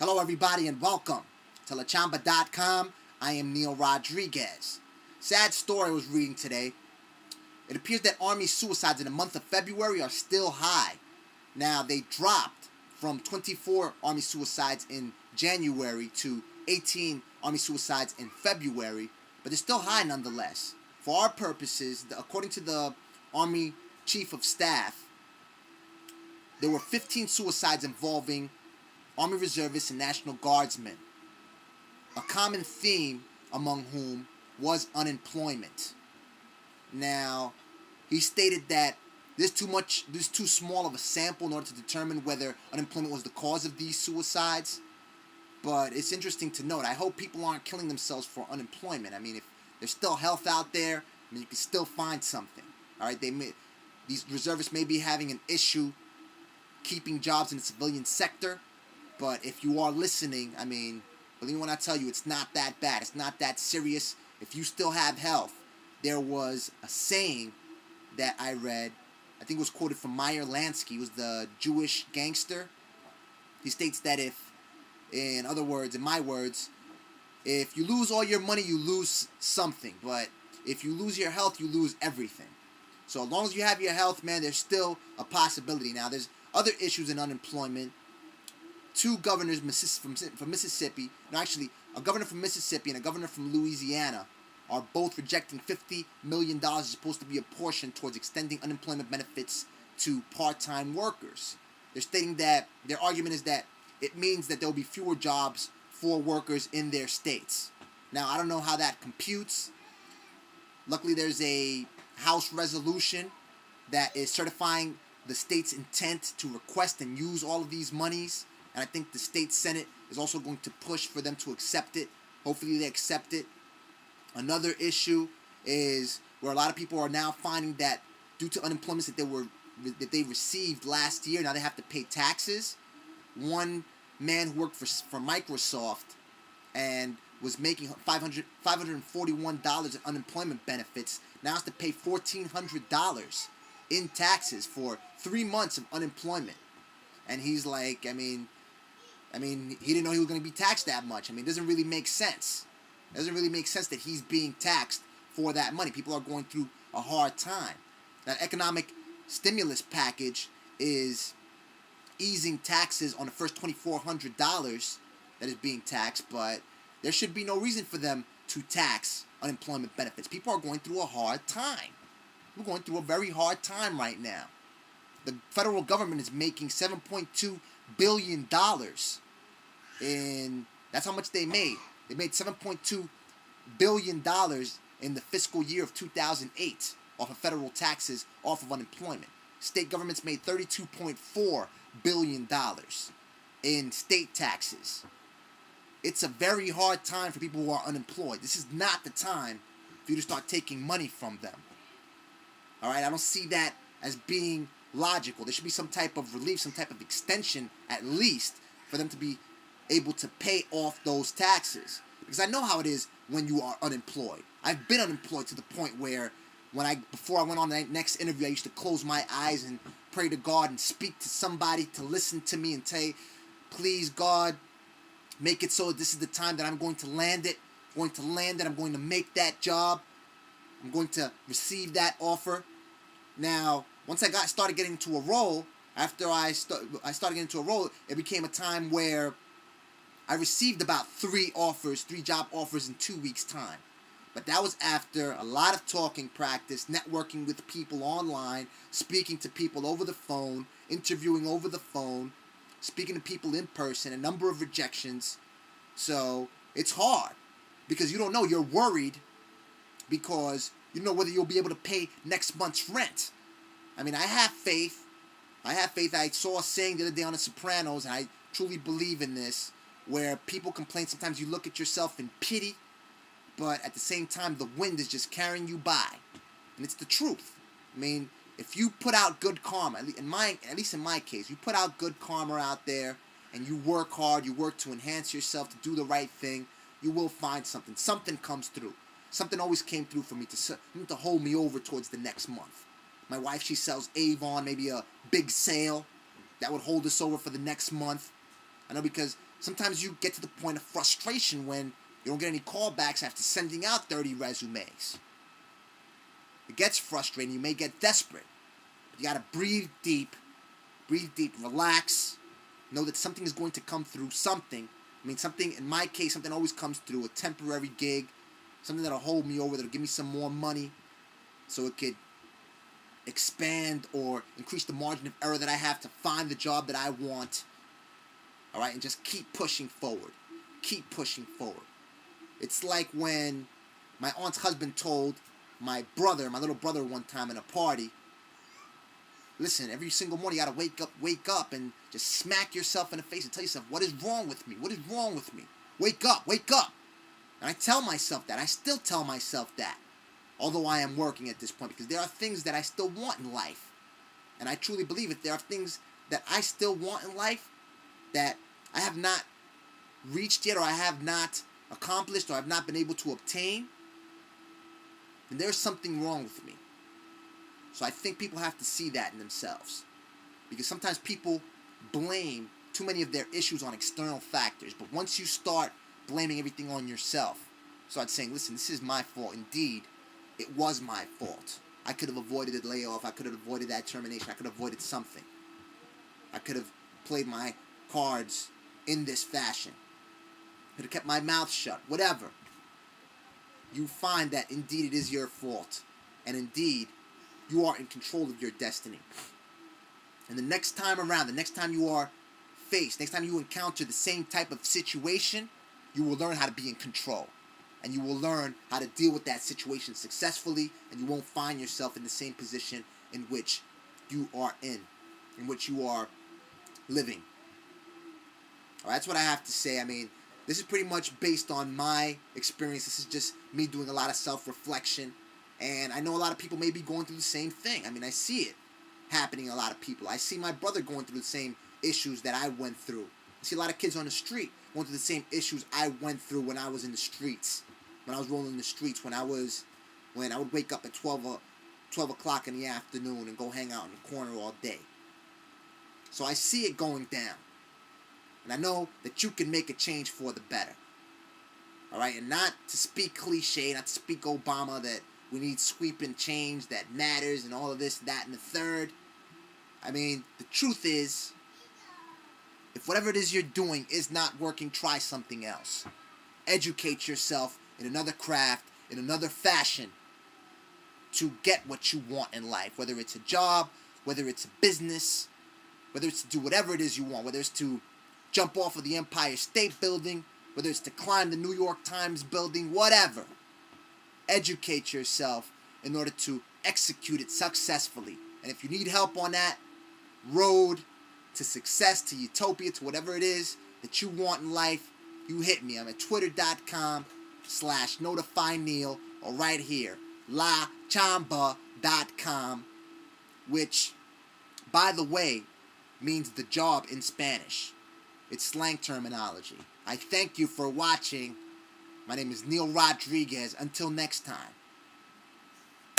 Hello, everybody, and welcome to LaChamba.com. I am Neil Rodriguez. Sad story I was reading today. It appears that Army suicides in the month of February are still high. Now, they dropped from 24 Army suicides in January to 18 Army suicides in February, but they're still high nonetheless. For our purposes, according to the Army Chief of Staff, there were 15 suicides involving Army reservists and National Guardsmen, a common theme among whom was unemployment. Now, he stated that there's too small of a sample in order to determine whether unemployment was the cause of these suicides. But it's interesting to note. I hope people aren't killing themselves for unemployment. I mean, if there's still health out there, I mean, you can still find something. All right, these reservists may be having an issue keeping jobs in the civilian sector. But if you are listening, I mean, believe me when I tell you, it's not that bad. It's not that serious. If you still have health, there was a saying that I read. I think it was quoted from Meyer Lansky. He was the Jewish gangster. He states that in other words, in my words, if you lose all your money, you lose something. But if you lose your health, you lose everything. So as long as you have your health, man, there's still a possibility. Now, there's other issues in unemployment. Two governors from Mississippi, no, actually, a governor from Mississippi and a governor from Louisiana are both rejecting $50 million is supposed to be apportioned towards extending unemployment benefits to part-time workers. They're stating that their argument is that it means that there will be fewer jobs for workers in their states. Now, I don't know how that computes. Luckily, there's a House resolution that is certifying the state's intent to request and use all of these monies. And I think the state Senate is also going to push for them to accept it. Hopefully they accept it. Another issue is where a lot of people are now finding that due to unemployment that they received last year, now they have to pay taxes. One man who worked for Microsoft and was making $541 in unemployment benefits now has to pay $1,400 in taxes for 3 months of unemployment. And he's like, I mean, he didn't know he was going to be taxed that much. I mean, it doesn't really make sense. It doesn't really make sense that he's being taxed for that money. People are going through a hard time. That economic stimulus package is easing taxes on the first $2,400 that is being taxed, but there should be no reason for them to tax unemployment benefits. People are going through a hard time. We're going through a very hard time right now. The federal government is making $7.2 billion that's how much they made. They made $7.2 billion in the fiscal year of 2008 off of federal taxes off of unemployment. State governments made $32.4 billion in state taxes. It's a very hard time for people who are unemployed. This is not the time for you to start taking money from them. All right, I don't see that as being logical. There should be some type of relief, some type of extension at least for them to be able to pay off those taxes. Because I know how it is when you are unemployed. I've been unemployed to the point where before I went on the next interview, I used to close my eyes and pray to God and speak to somebody to listen to me and say, please God, make it so this is the time that I'm going to land it. I'm going to make that job. I'm going to receive that offer. Now, once I started getting into a role, after I started getting into a role, it became a time where I received about 3 job offers in 2 weeks' time. But that was after a lot of talking practice, networking with people online, speaking to people over the phone, interviewing over the phone, speaking to people in person, a number of rejections. So it's hard because you don't know. You're worried because you don't know whether you'll be able to pay next month's rent. I mean, I have faith. I saw a saying the other day on The Sopranos, and I truly believe in this, where people complain sometimes you look at yourself in pity, but at the same time, the wind is just carrying you by. And it's the truth. I mean, if you put out good karma, at least in my case, you put out good karma out there, and you work hard, you work to enhance yourself, to do the right thing, you will find something. Something comes through. Something always came through for me to hold me over towards the next month. My wife, she sells Avon, maybe a big sale that would hold us over for the next month. I know because Sometimes you get to the point of frustration when you don't get any callbacks after sending out 30 resumes. It gets frustrating. You may get desperate. But you got to breathe deep, relax, know that something is going to come through something. I mean, something, in my case, something always comes through, a temporary gig, something that'll hold me over, that'll give me some more money so it could expand or increase the margin of error that I have to find the job that I want. All right, and just keep pushing forward. Keep pushing forward. It's like when my aunt's husband told my little brother one time in a party, listen, every single morning you gotta wake up and just smack yourself in the face and tell yourself, what is wrong with me? What is wrong with me? Wake up, wake up. And I tell myself that. I still tell myself that. Although I am working at this point, because there are things that I still want in life. And I truly believe it. There are things that I still want in life that I have not reached yet, or I have not accomplished, or I've not been able to obtain. And there's something wrong with me. So I think people have to see that in themselves. Because sometimes people blame too many of their issues on external factors. But once you start blaming everything on yourself, start saying, listen, this is my fault. Indeed, it was my fault. I could have avoided the layoff. I could have avoided that termination. I could have avoided something. I could have played my cards in this fashion. Could have kept my mouth shut. Whatever. You find that indeed it is your fault. And indeed, you are in control of your destiny. And the next time around, the next time you are faced, next time you encounter the same type of situation, you will learn how to be in control. And you will learn how to deal with that situation successfully, and you won't find yourself in the same position in which you are in which you are living. All right, that's what I have to say. I mean, this is pretty much based on my experience. This is just me doing a lot of self-reflection. And I know a lot of people may be going through the same thing. I mean, I see it happening in a lot of people. I see my brother going through the same issues that I went through. I see a lot of kids on the street going through the same issues I went through when I was in the streets. When I was rolling the streets, when I would wake up at 12 o'clock in the afternoon and go hang out in the corner all day. So I see it going down. And I know that you can make a change for the better. All right? And not to speak cliche, not to speak Obama, that we need sweeping change that matters and all of this, that, and the third. I mean, the truth is, if whatever it is you're doing is not working, try something else. Educate yourself in another craft, in another fashion, to get what you want in life. Whether it's a job, whether it's a business, whether it's to do whatever it is you want, whether it's to jump off of the Empire State Building, whether it's to climb the New York Times building, whatever. Educate yourself in order to execute it successfully. And if you need help on that road to success, to utopia, to whatever it is that you want in life, you hit me. I'm at twitter.com/notifyneil or right here, lachamba.com, which, by the way, means the job in Spanish. It's slang terminology. I thank you for watching. My name is Neil Rodriguez. Until next time.